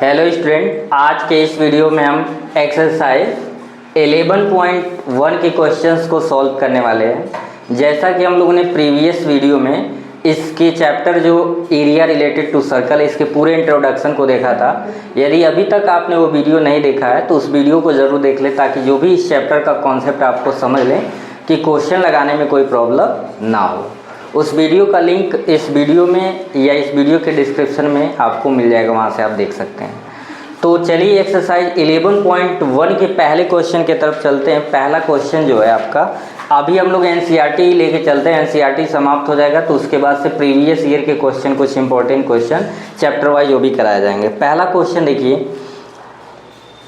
Hello student, आज के इस वीडियो में हम एक्सरसाइज 11.1 के क्वेश्चंस को सॉल्व करने वाले हैं। जैसा कि हम लोगों ने प्रीवियस वीडियो में इसके चैप्टर जो एरिया रिलेटेड टू सर्कल, इसके पूरे इंट्रोडक्शन को देखा था। यदि अभी तक आपने वो वीडियो नहीं देखा है तो उस वीडियो को ज़रूर देख लें, ताकि जो भी इस चैप्टर का कॉन्सेप्ट आपको समझ लें कि क्वेश्चन लगाने में कोई प्रॉब्लम ना हो। उस वीडियो का लिंक इस वीडियो में या इस वीडियो के डिस्क्रिप्शन में आपको मिल जाएगा, वहाँ से आप देख सकते हैं। तो चलिए एक्सरसाइज 11.1 के पहले क्वेश्चन की तरफ चलते हैं। पहला क्वेश्चन जो है आपका, अभी हम लोग एनसीईआरटी लेके चलते हैं। एनसीईआरटी समाप्त हो जाएगा तो उसके बाद से प्रीवियस ईयर के क्वेश्चन, कुछ इंपॉर्टेंट क्वेश्चन चैप्टर वाइज वो भी कराए जाएंगे। पहला क्वेश्चन देखिए,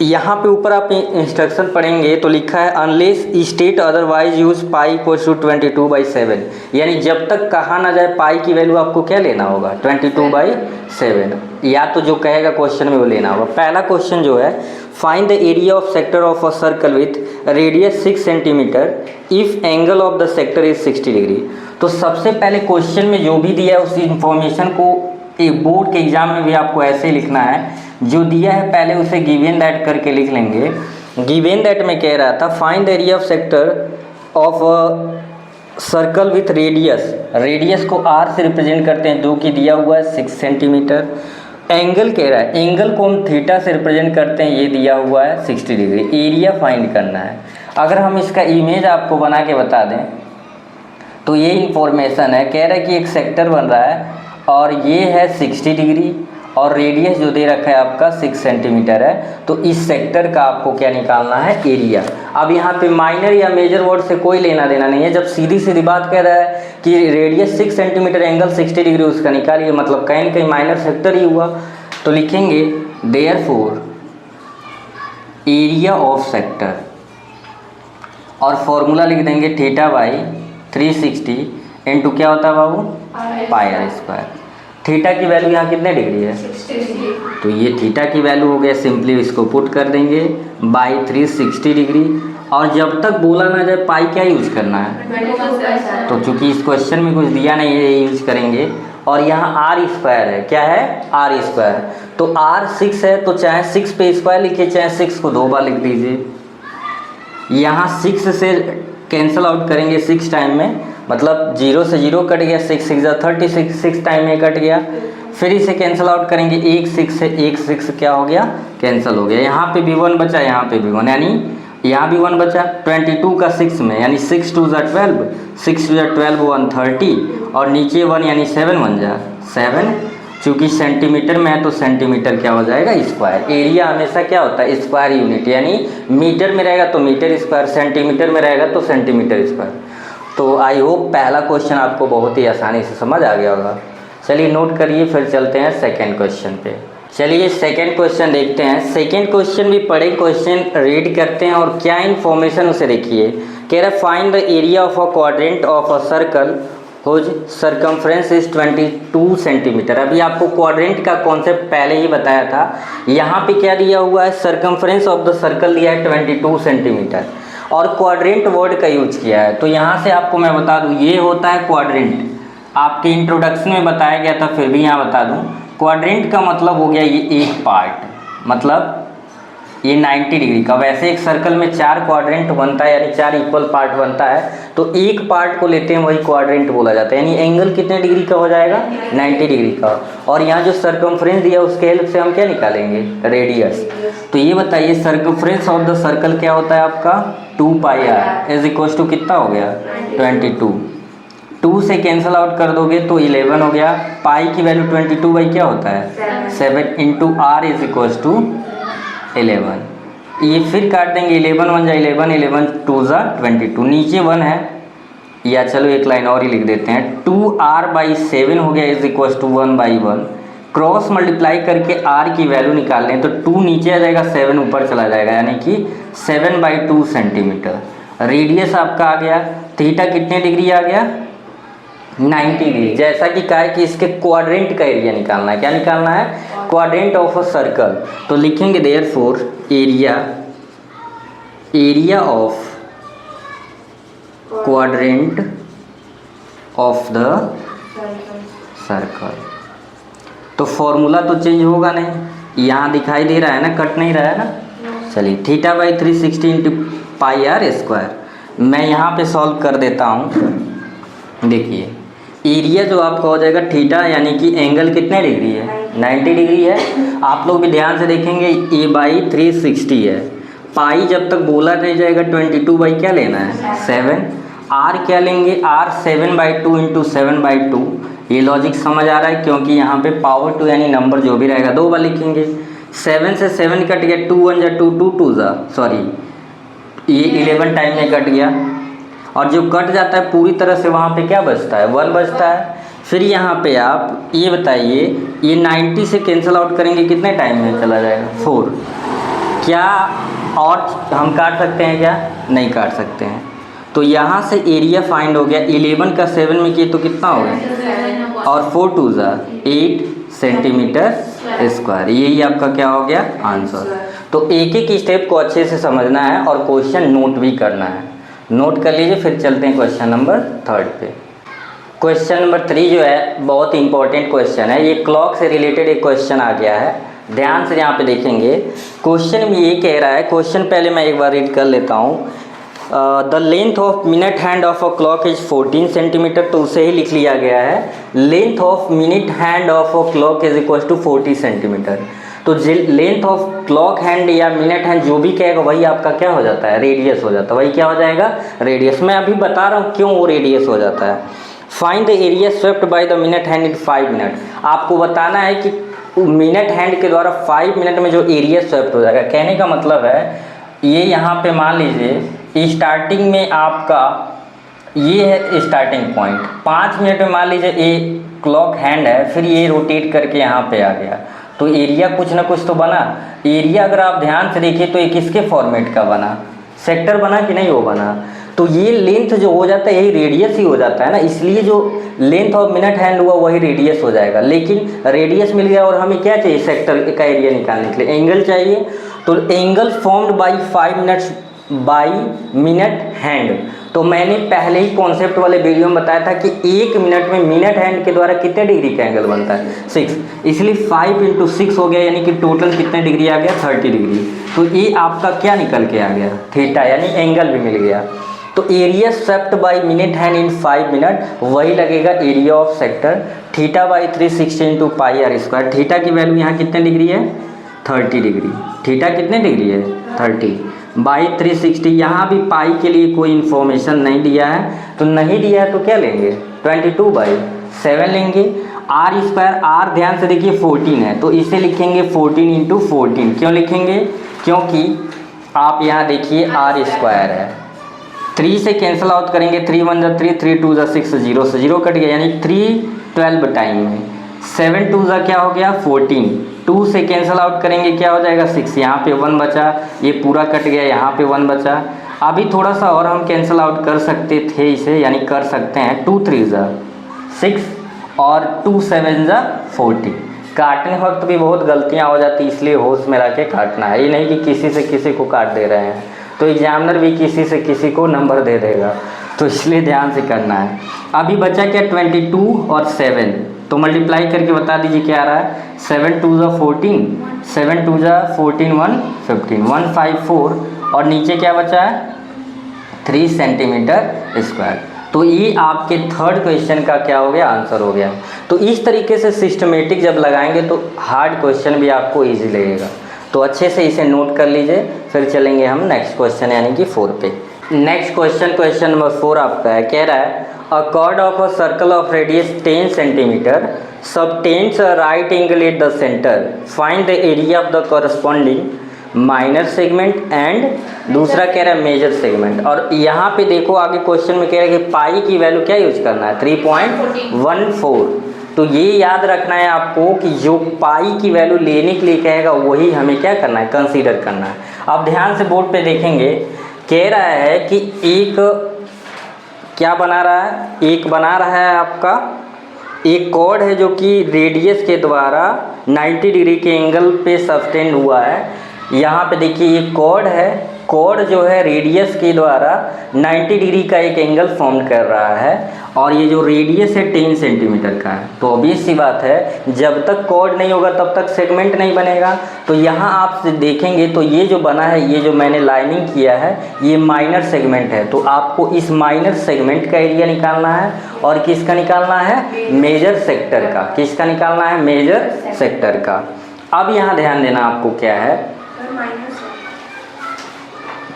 यहाँ पे ऊपर आप इंस्ट्रक्शन पढ़ेंगे तो लिखा है unless state otherwise use pi equals to 22/7। यानी जब तक कहा ना जाए पाई की वैल्यू आपको क्या लेना होगा, 22/7, या तो जो कहेगा क्वेश्चन में वो लेना होगा। पहला क्वेश्चन जो है, find the area of sector of a circle with radius 6 centimetre if angle of the sector is 60 degree. तो सबसे पहले क्वेश्चन में जो भी दिया है उस इंफॉर्मेशन को एक बोर्ड के एग्जाम में भी आपको ऐसे ही लिखना है। जो दिया है पहले उसे गिवन दैट करके लिख लेंगे। गिवन दैट में कह रहा था find the area of sector of a circle with radius. Radius को r से रिप्रेजेंट करते हैं, जो कि दिया हुआ है 6 सेंटीमीटर। एंगल कह रहा है, एंगल को हम थीटा से रिप्रेजेंट करते हैं, ये दिया हुआ है 60 डिग्री। एरिया फाइंड करना है। अगर हम इसका इमेज आपको बना के बता दें तो ये इंफॉर्मेशन है। कह रहा है कि एक सेक्टर बन रहा है और ये है 60 डिग्री और रेडियस जो दे रखा है आपका 6 सेंटीमीटर है। तो इस सेक्टर का आपको क्या निकालना है, एरिया। अब यहाँ पे माइनर या मेजर वर्ड से कोई लेना देना नहीं है। जब सीधी सीधी बात कह रहा है कि रेडियस 6 सेंटीमीटर, एंगल 60 डिग्री, उसका निकालिए, मतलब कहीं न कहीं माइनर सेक्टर ही हुआ। तो लिखेंगे देयरफॉर एरिया ऑफ सेक्टर और फॉर्मूला लिख देंगे θ/360 इंटू क्या होता है बाबू, πr²। थीटा की वैल्यू यहाँ कितने डिग्री है, 60 तो ये थीटा की वैल्यू हो गया। सिंपली इसको पुट कर देंगे बाई 360 डिग्री। और जब तक बोला ना जाए पाई क्या यूज करना है, तो चूंकि इस क्वेश्चन में कुछ दिया नहीं है ये यूज करेंगे। और यहाँ r² है, क्या है, r²। तो r 6 है तो चाहे 6 पे स्क्वायर लिखिए, चाहे 6 को 2 बार लिख दीजिए। यहाँ 6 से कैंसिल आउट करेंगे 6 टाइम में, मतलब 0 से 0 कट गया, 6 6 36, 6 टाइम में कट गया। फिर इसे कैंसिल आउट करेंगे, 1 6 से 1 6 क्या हो गया, कैंसिल हो गया। यहाँ पे भी 1 बचा, यहाँ पे भी 1, यानी यहाँ भी 1 बचा। 22 का 6 में, यानी 6 2 = 12, 6 2 = 12, 130, और नीचे 1 यानी 7 1 जा 7। चूँकि सेंटीमीटर में है तो सेंटीमीटर क्या हो जाएगा, स्क्वायर। एरिया हमेशा क्या होता है, स्क्वायर यूनिट, यानी मीटर में रहेगा तो मीटर स्क्वायर, सेंटीमीटर में रहेगा तो सेंटीमीटर स्क्वायर। तो आई होप पहला क्वेश्चन आपको बहुत ही आसानी से समझ आ गया होगा। चलिए नोट करिए, फिर चलते हैं सेकंड क्वेश्चन पे। चलिए सेकंड क्वेश्चन देखते हैं। सेकंड क्वेश्चन भी पढ़े क्वेश्चन रीड करते हैं और क्या इन्फॉर्मेशन उसे देखिए। कह रहा है find the area of a quadrant of a circle whose circumference is 22 centimetre. अभी आपको क्वाड्रेंट का कॉन्सेप्ट पहले ही बताया था। यहाँ पे क्या दिया हुआ है, सर्कमफ्रेंस ऑफ द सर्कल दिया है 22 सेंटीमीटर और क्वाड्रेंट वर्ड का यूज किया है। तो यहाँ से आपको मैं बता दूँ, ये होता है क्वाड्रेंट। आपके इंट्रोडक्शन में बताया गया था, फिर भी यहाँ बता दूँ, क्वाड्रेंट का मतलब हो गया ये एक पार्ट, मतलब ये 90 डिग्री का। वैसे एक सर्कल में 4 क्वाड्रेंट बनता है, यानी 4 इक्वल पार्ट बनता है, तो एक पार्ट को लेते हैं वही क्वाड्रेंट बोला जाता है। यानी एंगल कितने डिग्री का हो जाएगा, 90 डिग्री का। और यहाँ जो सर्कमफ्रेंस दिया उसके हेल्प से हम क्या निकालेंगे, रेडियस। तो ये बताइए सर्कमफ्रेंस ऑफ द सर्कल क्या होता है आपका, 2πr इज इक्वल टू कितना हो गया, 22। 2 से कैंसिल आउट कर दोगे तो 11 हो गया। पाई की वैल्यू 22 बाई क्या होता है, 7 into r is equal to 11। ये फिर काट देंगे, 11 1 जा 11, 11 2 जा 22, नीचे 1 है, या चलो एक लाइन और ही लिख देते हैं, 2r/7 हो गया is equal to 1/1। Cross multiply करके r की वैल्यू निकाल लें तो 2 नीचे आ जाएगा, 7 ऊपर चला जाएगा, यानी कि 7/2 सेंटीमीटर। रेडियस आपका आ गया, थीटा कितने डिग्री आ गया, 90 डिग्री। जैसा कि कहा है कि इसके क्वाड्रेंट का एरिया निकालना है। क्या निकालना है, क्वाड्रेंट ऑफ अ सर्कल। तो लिखेंगे therefore area of quadrant of the circle. तो फॉर्मूला तो चेंज होगा नहीं, यहाँ दिखाई दे रहा है ना, कट नहीं रहा है ना। चलिए theta by 360 into pi r square. मैं यहाँ पे सॉल्व कर देता हूँ। देखिए एरिया जो आपका हो जाएगा थीटा, यानी कि एंगल कितने डिग्री है, 90 डिग्री है। आप लोग भी ध्यान से देखेंगे ए बाई 360 है। पाई जब तक बोला नहीं जाएगा 22 बाई क्या लेना है 7। आर क्या लेंगे, आर 7/2 इंटू 7/2। ये लॉजिक समझ आ रहा है, क्योंकि यहाँ पे पावर 2 यानी नंबर जो भी रहेगा 2 बार लिखेंगे। 7 से 7 कट गया, 2 1 जा 2, 2 2 जा सॉरी ये 11 टाइम में कट गया। और जो कट जाता है पूरी तरह से वहाँ पे क्या बचता है, 1 बचता है। फिर यहाँ पे आप ये बताइए, ये 90 से कैंसिल आउट करेंगे कितने टाइम में चला जाएगा, 4। क्या और हम काट सकते हैं क्या, नहीं काट सकते हैं। तो यहाँ से एरिया फाइंड हो गया। 11 का 7 में किए तो कितना हो गया, और 4 2 जा 8 सेंटीमीटर स्क्वायर। यही आपका क्या हो गया आंसर। तो एक एक स्टेप को अच्छे से समझना है और क्वेश्चन नोट भी करना है। नोट कर लीजिए, फिर चलते हैं क्वेश्चन नंबर 3 पे। क्वेश्चन नंबर 3 जो है बहुत इंपॉर्टेंट क्वेश्चन है। ये क्लॉक से रिलेटेड एक क्वेश्चन आ गया है, ध्यान से यहाँ पे देखेंगे। क्वेश्चन में ये कह रहा है, क्वेश्चन पहले मैं एक बार रीड कर लेता हूँ। The length of minute hand of a clock is 14 centimetre, तो उसे ही लिख लिया गया है। Length of minute hand of a clock is equal to 40 centimetre. तो लेंथ ऑफ क्लॉक हैंड या मिनट हैंड जो भी कहेगा वही आपका क्या हो जाता है, रेडियस हो जाता है। वही क्या हो जाएगा, रेडियस। मैं अभी बता रहा हूँ क्यों वो रेडियस हो जाता है। Find the area swept by the minute hand in 5 minute. आपको बताना है कि मिनट हैंड के द्वारा 5 मिनट में जो एरिया स्वेप्ट हो जाएगा। कहने का मतलब है, ये यहाँ पे मान लीजिए स्टार्टिंग में आपका ये है स्टार्टिंग पॉइंट, 5 मिनट में मान लीजिए ये क्लॉक हैंड है, फिर ये रोटेट करके यहाँ पे आ गया, तो एरिया कुछ ना कुछ तो बना। एरिया अगर आप ध्यान से देखिए तो ये किसके फॉर्मेट का बना, सेक्टर बना कि नहीं, वो बना। तो ये लेंथ जो हो जाता है यही रेडियस ही हो जाता है ना, इसलिए जो लेंथ ऑफ मिनट हैंड हुआ वही रेडियस हो जाएगा। लेकिन रेडियस मिल गया और हमें क्या चाहिए, सेक्टर का एरिया निकालने के लिए एंगल चाहिए। तो angle formed by 5 minutes by minute hand. तो मैंने पहले ही कॉन्सेप्ट वाले वीडियो में बताया था कि 1 मिनट में मिनट हैंड के द्वारा कितने डिग्री का एंगल बनता है, 6। इसलिए 5 × 6 हो गया, यानी कि टोटल कितने डिग्री आ गया, 30 डिग्री। तो ये आपका क्या निकल के आ गया, थीटा, यानी एंगल भी मिल गया। तो area swept by minute hand in 5 minute वही लगेगा area of sector, theta by 360 into pi r square. Theta की वैल्यू यहाँ कितने डिग्री है, 30 डिग्री। थीटा कितने डिग्री है, 30 बाई 360। यहाँ भी पाई के लिए कोई इन्फॉर्मेशन नहीं दिया है, तो नहीं दिया है तो क्या लेंगे, 22/7 लेंगे। आर स्क्वायर, आर ध्यान से देखिए 14 है, तो इसे लिखेंगे 14 इंटू 14। क्यों लिखेंगे, क्योंकि आप यहाँ देखिए आर स्क्वायर है, 3 से कैंसिल आउट करेंगे, 3 1 जा 3, 3 2 जा 6, 0 से 0 कट गया, यानी 3 12 टाइम में। 7 2 जा क्या हो गया 14, 2 से कैंसिल आउट करेंगे क्या हो जाएगा 6, यहाँ पे 1 बचा, ये पूरा कट गया, यहाँ पे 1 बचा। अभी थोड़ा सा और हम कैंसिल आउट कर सकते थे इसे, यानी कर सकते हैं, 2 3 जा 6 और 2 7 जा 40। काटने वक्त भी बहुत गलतियाँ हो जाती, इसलिए होश में रह के काटना है। ये नहीं कि किसी से किसी को काट दे रहे हैं, तो एग्जामिनर भी किसी से किसी को नंबर दे देगा, तो इसलिए ध्यान से करना है। अभी बचा क्या 22 और 7, तो मल्टीप्लाई करके बता दीजिए क्या आ रहा है, 7 2 जा 14, 7 2 जा 14 1 15, 154 और नीचे क्या बचा है 3 सेंटीमीटर स्क्वायर। तो ये आपके 3rd क्वेश्चन का क्या हो गया, आंसर हो गया। तो इस तरीके से सिस्टमेटिक जब लगाएंगे तो हार्ड क्वेश्चन भी आपको ईजी लगेगा। तो अच्छे से इसे नोट कर लीजिए, फिर चलेंगे हम नेक्स्ट क्वेश्चन यानी कि 4 पे। नेक्स्ट क्वेश्चन नंबर 4 आपका है, कह रहा है अ cord of a circle of radius 10 centimetre subtends a right angle eight the centre, find the area of the corresponding minor segment and दूसरा कह रहा है मेजर सेगमेंट। और यहाँ पे देखो आगे क्वेश्चन में कह रहा है कि पाई की वैल्यू क्या यूज करना है, 3.14। तो ये याद रखना है आपको कि जो पाई की वैल्यू लेने के लिए कहेगा वही हमें क्या करना है, कंसीडर करना है। अब ध्यान से बोर्ड पे देखेंगे, कह रहा है कि एक क्या बना रहा है, एक बना रहा है आपका एक कॉर्ड है जो कि रेडियस के द्वारा 90 डिग्री के एंगल पे सस्टेंड हुआ है। यहाँ पे देखिए ये कॉर्ड है, कॉर्ड जो है रेडियस के द्वारा 90 डिग्री का एक एंगल फॉर्म कर रहा है और ये जो रेडियस है 10 सेंटीमीटर का है। तो ऑब्वियस सी बात है, जब तक कॉर्ड नहीं होगा तब तक सेगमेंट नहीं बनेगा। तो यहाँ आप देखेंगे तो ये जो बना है, ये जो मैंने लाइनिंग किया है, ये माइनर सेगमेंट है। तो आपको इस माइनर सेगमेंट का एरिया निकालना है और किसका निकालना है, मेजर सेक्टर का। किसका निकालना है, मेजर सेक्टर का। अब यहाँ ध्यान देना आपको क्या है,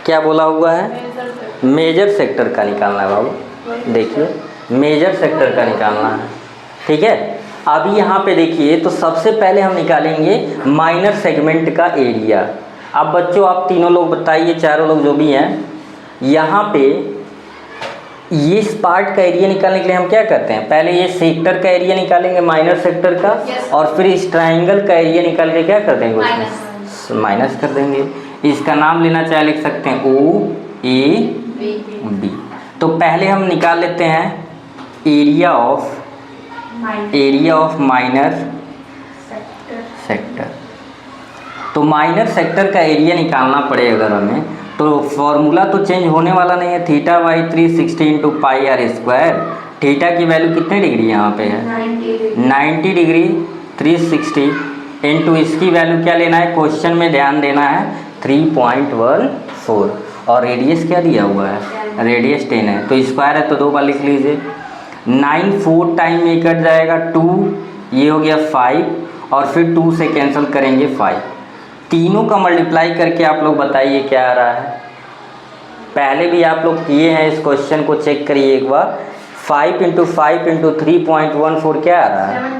क्या बोला हुआ है, मेजर सेक्टर का निकालना है बाबू। देखिए मेजर सेक्टर का निकालना है, ठीक है। अभी यहाँ पे देखिए, तो सबसे पहले हम निकालेंगे माइनर सेगमेंट का एरिया। अब बच्चों आप तीनों लोग बताइए, चारों लोग जो भी हैं, यहाँ पे ये इस पार्ट का एरिया निकालने के लिए हम क्या करते हैं, पहले ये सेक्टर का एरिया निकालेंगे माइनर सेक्टर का, और फिर इस ट्राइंगल का एरिया निकाल के क्या कर देंगे, उसमें माइनस कर देंगे। इसका नाम लेना चाहे लिख सकते हैं OAB। तो पहले हम निकाल लेते हैं एरिया ऑफ माइनर सेक्टर। तो माइनर सेक्टर का एरिया निकालना पड़ेगा अगर हमें, तो फॉर्मूला तो चेंज होने वाला नहीं है। Theta by 360 into pi r square. Theta की वैल्यू कितने डिग्री यहाँ पे है, 90 डिग्री। 360 इंटू इसकी वैल्यू क्या लेना है, क्वेश्चन में ध्यान देना है, 3.14। और रेडियस क्या दिया हुआ है, रेडियस 10 है। तो स्क्वायर है तो 2 बार लिख लीजिए। 9 4 टाइम में कट जाएगा 2, ये हो गया 5, और फिर 2 से कैंसिल करेंगे 5। तीनों का मल्टीप्लाई करके आप लोग बताइए क्या आ रहा है। पहले भी आप लोग किए हैं, इस क्वेश्चन को चेक करिए एक बार। 5 इंटू 5 इंटू 3.14 क्या आ रहा है,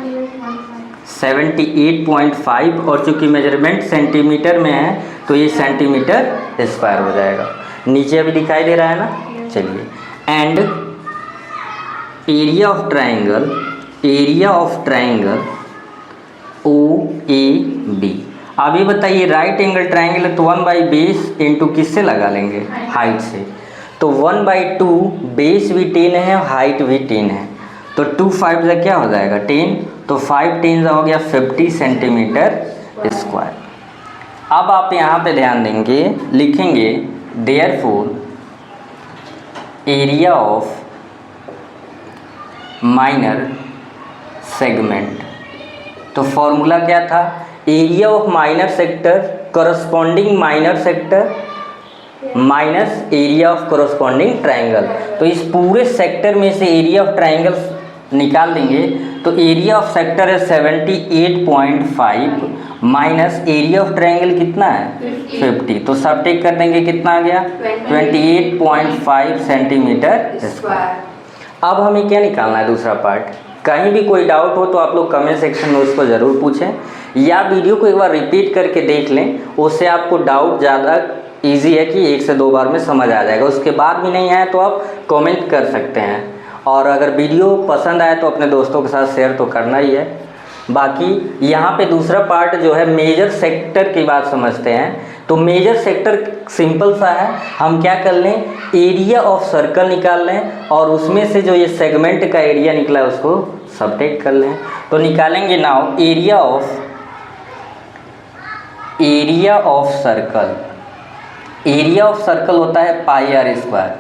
78.5। और चूँकि मेजरमेंट सेंटीमीटर में है तो ये सेंटीमीटर स्क्वायर हो जाएगा। नीचे अभी दिखाई दे रहा है ना, चलिए। And area of triangle OAB। अभी बताइए, राइट एंगल ट्राइंगल है तो 1 बेस इंटू किससे लगा लेंगे, हाइट से। तो 1/2, बेस भी 10 है, हाइट भी 10 है, तो 2 5 से क्या हो जाएगा 10। तो 5 10 हो गया 50 सेंटीमीटर स्क्वायर। अब आप यहाँ पे ध्यान देंगे, लिखेंगे therefore area of minor segment. तो फॉर्मूला क्या था, area of minor sector corresponding minor sector minus area of corresponding triangle. तो इस पूरे सेक्टर में से एरिया ऑफ ट्राइंगल निकाल देंगे। तो एरिया ऑफ सेक्टर है 78.5 माइनस एरिया ऑफ ट्राइंगल कितना है 50। तो सब टेक कर देंगे, कितना आ गया 28.5 सेंटीमीटर स्क्वायर। अब हमें क्या निकालना है, दूसरा पार्ट। कहीं भी कोई डाउट हो तो आप लोग कमेंट सेक्शन में उसको ज़रूर पूछें, या वीडियो को एक बार रिपीट करके देख लें, उससे आपको डाउट ज़्यादा इजी है कि 1 से 2 बार में समझ आ जाएगा। उसके बाद भी नहीं आए तो आप कमेंट कर सकते हैं। और अगर वीडियो पसंद आए तो अपने दोस्तों के साथ शेयर तो करना ही है। बाकी यहाँ पे दूसरा पार्ट जो है मेजर सेक्टर की बात समझते हैं। तो मेजर सेक्टर सिंपल सा है, हम क्या कर लें, एरिया ऑफ सर्कल निकाल लें और उसमें से जो ये सेगमेंट का एरिया निकला है उसको सबट्रैक्ट कर लें। तो निकालेंगे नाउ एरिया ऑफ सर्कल होता है पाई आर स्क्वायर।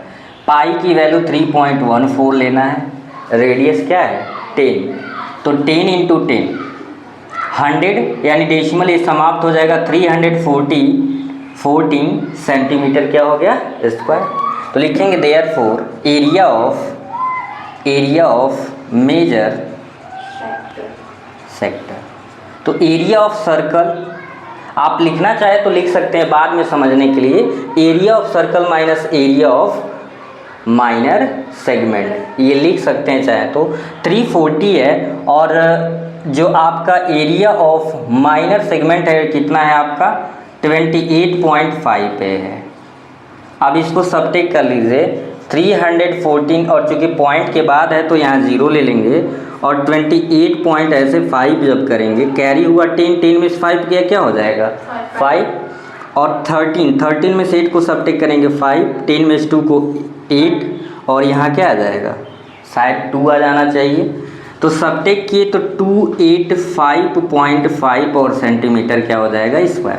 पाई की वैल्यू 3.14 लेना है, रेडियस क्या है 10। तो 10 इंटू 10 100, यानी डेसिमल ये समाप्त हो जाएगा 314 सेंटीमीटर क्या हो गया स्क्वायर। तो लिखेंगे therefore area of major sector. तो एरिया ऑफ सर्कल आप लिखना चाहे तो लिख सकते हैं, बाद में समझने के लिए area of circle minus area of minor segment ये लिख सकते हैं चाहे तो। 340 है और जो आपका एरिया ऑफ माइनर सेगमेंट है कितना है आपका 28.5 पे है। अब इसको सबट्रैक्ट कर लीजिए 314 और चूँकि पॉइंट के बाद है तो यहाँ 0 ले लेंगे और 28 पॉइंट ऐसे 5 जब करेंगे कैरी हुआ 10 में से 5 किया क्या हो जाएगा 5 और 13 में से 8 को सबट्रैक्ट करेंगे 5, 10 में से 2 को 8 और यहाँ क्या आ जाएगा शायद 2 आ जाना चाहिए। तो सबट्रैक्ट किए तो 285.5 और सेंटीमीटर क्या हो जाएगा स्क्वायर।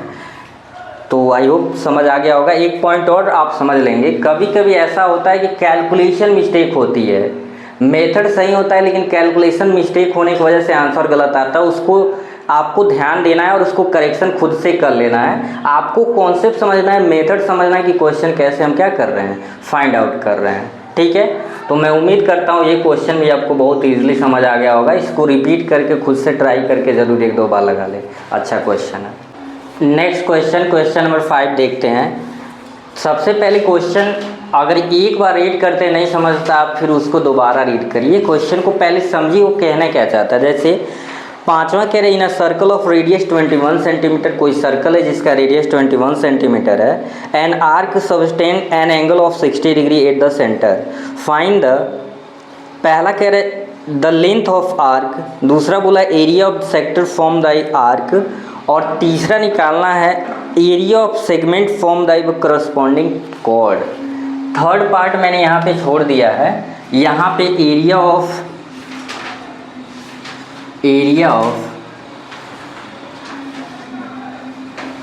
तो आई होप समझ आ गया होगा। एक पॉइंट और आप समझ लेंगे, कभी कभी ऐसा होता है कि कैलकुलेशन मिस्टेक होती है। मेथड सही होता है लेकिन कैलकुलेशन मिस्टेक होने की वजह से आंसर गलत आता है, उसको आपको ध्यान देना है और उसको करेक्शन खुद से कर लेना है। आपको कॉन्सेप्ट समझना है, मेथड समझना है कि क्वेश्चन कैसे हम क्या कर रहे हैं, फाइंड आउट कर रहे हैं। ठीक है, तो मैं उम्मीद करता हूँ ये क्वेश्चन भी आपको बहुत ईजिली समझ आ गया होगा। इसको रिपीट करके खुद से ट्राई करके ज़रूर 1-2 बार लगा ले, अच्छा क्वेश्चन है। नेक्स्ट क्वेश्चन नंबर 5 देखते हैं। सबसे पहले क्वेश्चन अगर एक बार रीड करते नहीं समझता आप फिर उसको दोबारा रीड करिए, क्वेश्चन को पहले समझिए वो कहना क्या चाहता है। जैसे 5वां कह रहे in a circle of radius 21 centimetre, कोई सर्कल है जिसका रेडियस 21 सेंटीमीटर है, an arc sustain an angle of 60 degree at the centre, find the, पहला कह रहे द लेंथ ऑफ आर्क, दूसरा बोला area of sector form the arc, और तीसरा निकालना है area of segment form the corresponding chord. Third part मैंने यहाँ पे छोड़ दिया है, यहाँ पे एरिया ऑफ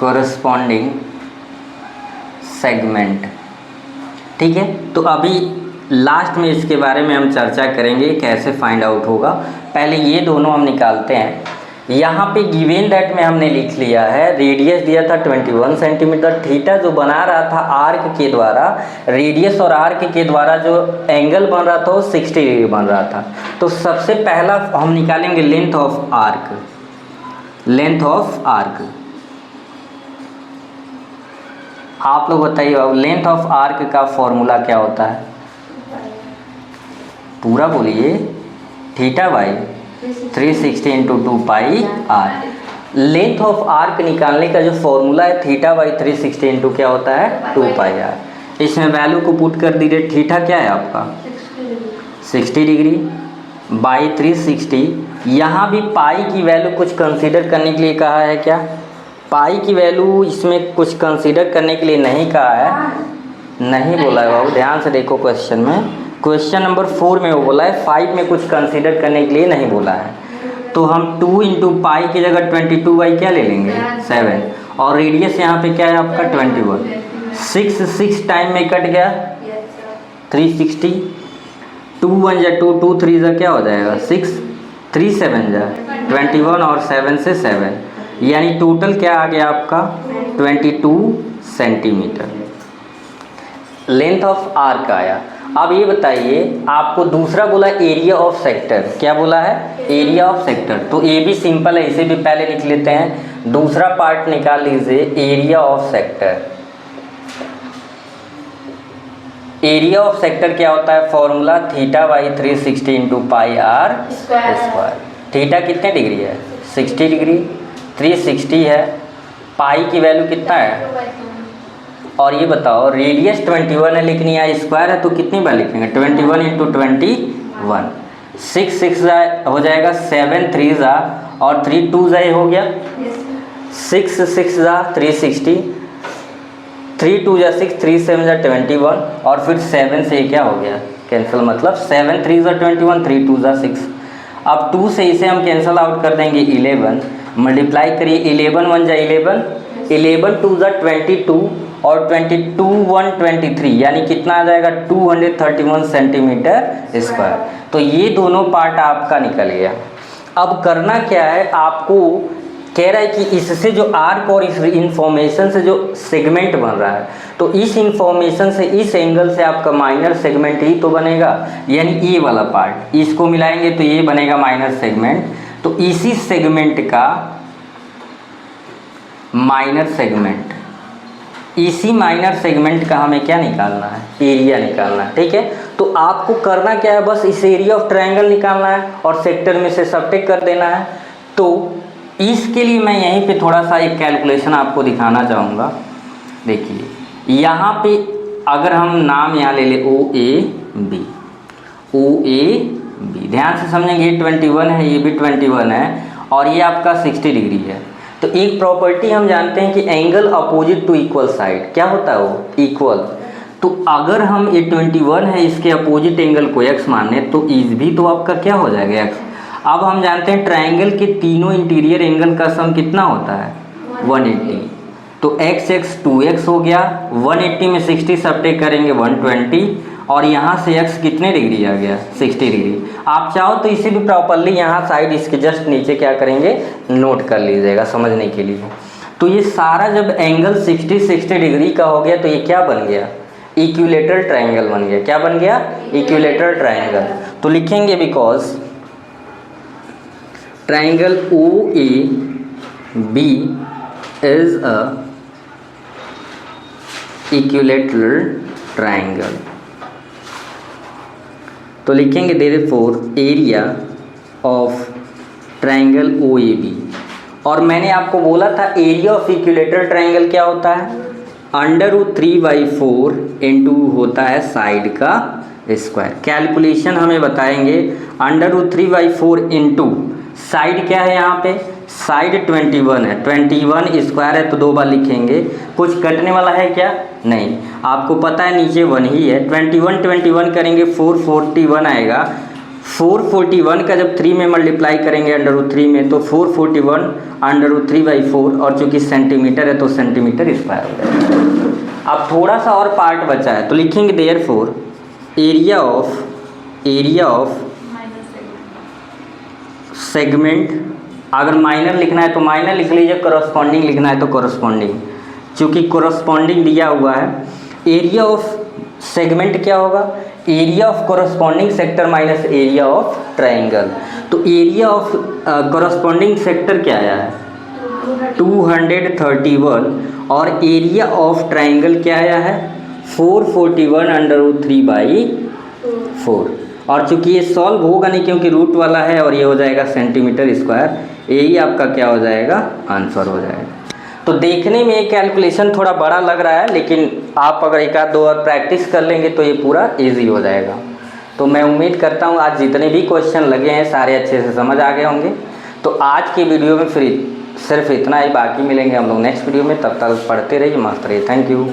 करस्पॉन्डिंग सेगमेंट। ठीक है, तो अभी लास्ट में इसके बारे में हम चर्चा करेंगे कैसे फाइंड आउट होगा। पहले ये दोनों हम निकालते हैं। यहाँ पे गिवन दैट में हमने लिख लिया है, रेडियस दिया था 21 सेंटीमीटर, थीटा जो बना रहा था आर्क के द्वारा, रेडियस और आर्क के द्वारा जो एंगल बन रहा था वो 60 डिग्री बन रहा था। तो सबसे पहला हम निकालेंगे length of arc. Length of arc आप लोग बताइए, अब लेंथ ऑफ आर्क का फॉर्मूला क्या होता है? पूरा बोलिए। Theta by 360 into 2 pi r. Length of arc निकालने का जो फॉर्मूला है थीटा बाई 360 इंटू क्या होता है 2 पाई आर। इसमें वैल्यू को पुट कर दीजिए। थीटा क्या है आपका 60 डिग्री बाई 360। यहाँ भी पाई की वैल्यू कुछ कंसीडर करने के लिए कहा है क्या? पाई की वैल्यू इसमें कुछ कंसीडर करने के लिए नहीं कहा है, नहीं बोला है बाबू, ध्यान से देखो क्वेश्चन में। क्वेश्चन नंबर 4 में वो बोला है, 5 में कुछ कंसीडर करने के लिए नहीं बोला है। तो हम 2 इंटू पाई की जगह 22 बाई क्या ले लेंगे 7, और रेडियस यहाँ पे क्या है आपका 21। 6 टाइम में कट गया 360, 2 1 जा 2, 2 3 जा क्या हो जाएगा 6, 3 7 जा 21 और 7 से 7, यानी टोटल क्या आ गया आपका 22 सेंटीमीटर लेंथ ऑफ आर्क आया। अब ये बताइए, आपको दूसरा बोला एरिया ऑफ सेक्टर, क्या बोला है एरिया ऑफ सेक्टर। तो ये भी सिंपल है, इसे भी पहले लिख लेते हैं। दूसरा पार्ट निकाल लीजिए area of sector. Area of sector क्या होता है? Formula theta by 360 into pi r square. Theta कितने डिग्री है 60 डिग्री, 360 है, पाई की वैल्यू कितना है, और ये बताओ रेडियस 21 है लेकिन यहाँ स्क्वायर है तो कितनी बार लिखेंगे 21 इंटू 21, 6 हो जाएगा, 7 3 जा और 3 2 जा हो गया, 6 6 जा 360, 3 2 जा 6, 3 7 जा 21, और फिर 7 से क्या हो गया कैंसिल, मतलब 7 3 जा 21, 3 2 जा 6। अब 2 से इसे हम कैंसिल आउट कर देंगे 11, मल्टीप्लाई करिए 11 1 जा 11, 11 2 जा 22 और 22 1 23, यानी कितना आ जाएगा 231 सेंटीमीटर स्क्वायर। तो ये दोनों पार्ट आपका निकल गया। अब करना क्या है, आपको कह रहा है कि इससे जो आर्क और इस इंफॉर्मेशन से जो सेगमेंट बन रहा है, तो इस इंफॉर्मेशन से इस एंगल से आपका माइनर सेगमेंट ही तो बनेगा, यानी ये वाला पार्ट इसको मिलाएंगे तो ये बनेगा माइनर सेगमेंट। तो इसी सेगमेंट का माइनर सेगमेंट, इसी माइनर सेगमेंट का हमें क्या निकालना है एरिया निकालना है। ठीक है, तो आपको करना क्या है, बस इस एरिया ऑफ ट्रायंगल निकालना है और सेक्टर में से सबट्रैक्ट कर देना है। तो इसके लिए मैं यहीं पे थोड़ा सा एक कैलकुलेशन आपको दिखाना चाहूँगा। देखिए यहाँ पे अगर हम नाम यहाँ ले ले ओ ए बी, ध्यान से समझेंगे 21 है, ये भी 21 है और ये आपका 60 डिग्री है। तो एक प्रॉपर्टी हम जानते हैं कि angle opposite to equal side क्या होता है वो इक्वल। तो अगर हम ये 21 है इसके अपोजिट एंगल को x माने तो इस भी तो आपका क्या हो जाएगा x। अब हम जानते हैं ट्रायंगल के तीनों इंटीरियर एंगल का सम कितना होता है 180, तो x 2x हो गया, 180 में 60 सबट्रैक्ट करेंगे 120 और यहाँ से x कितने डिग्री आ गया 60 डिग्री। आप चाहो तो इसे भी प्रॉपरली यहाँ साइड इसके जस्ट नीचे क्या करेंगे नोट कर लीजिएगा समझने के लिए। तो ये सारा जब एंगल 60 डिग्री का हो गया तो ये क्या बन गया इक्विलेटरल ट्रायंगल बन गया। क्या बन गया इक्विलेटरल ट्रायंगल। तो लिखेंगे because triangle OAB is a equilateral triangle। तो लिखेंगे therefore area of triangle OAB। और मैंने आपको बोला था एरिया ऑफ इक्विलेटरल ट्रायंगल क्या होता है √3/4 इंटू होता है साइड का स्क्वायर। कैलकुलेशन हमें बताएंगे √3/4 इंटू साइड क्या है यहाँ पे साइड 21 है 21 स्क्वायर है तो 2 बार लिखेंगे। कुछ कटने वाला है क्या नहीं, आपको पता है नीचे 1 ही है। 21 करेंगे 441 आएगा। 441 का जब 3 में मल्टीप्लाई करेंगे √3 में तो 441 √3/4 और चूंकि सेंटीमीटर है तो सेंटीमीटर स्क्वायर हो जाएगा। अब थोड़ा सा और पार्ट बचा है तो लिखेंगे देयरफॉर एरिया ऑफ सेगमेंट। अगर माइनर लिखना है तो माइनर लिख लीजिए, कॉरस्पॉन्डिंग लिखना है तो कॉरस्पॉन्डिंग, चूँकि कॉरस्पॉन्डिंग दिया हुआ है। एरिया ऑफ सेगमेंट क्या होगा area of corresponding sector minus area of triangle. तो एरिया ऑफ कॉरस्पॉन्डिंग सेक्टर क्या आया है 231 और एरिया ऑफ ट्रायंगल क्या आया है 441 √3/4। और चूंकि ये सॉल्व होगा नहीं क्योंकि रूट वाला है और ये हो जाएगा सेंटीमीटर स्क्वायर, यही आपका क्या हो जाएगा आंसर हो जाएगा। तो देखने में ये कैलकुलेशन थोड़ा बड़ा लग रहा है लेकिन आप अगर 1-2 और प्रैक्टिस कर लेंगे तो ये पूरा इजी हो जाएगा। तो मैं उम्मीद करता हूँ आज जितने भी क्वेश्चन लगे हैं सारे अच्छे से समझ आ गए होंगे। तो आज की वीडियो में फिर सिर्फ इतना ही, बाकी मिलेंगे हम लोग नेक्स्ट वीडियो में। तब तक पढ़ते रहिए, मस्त रहिए। Thank you.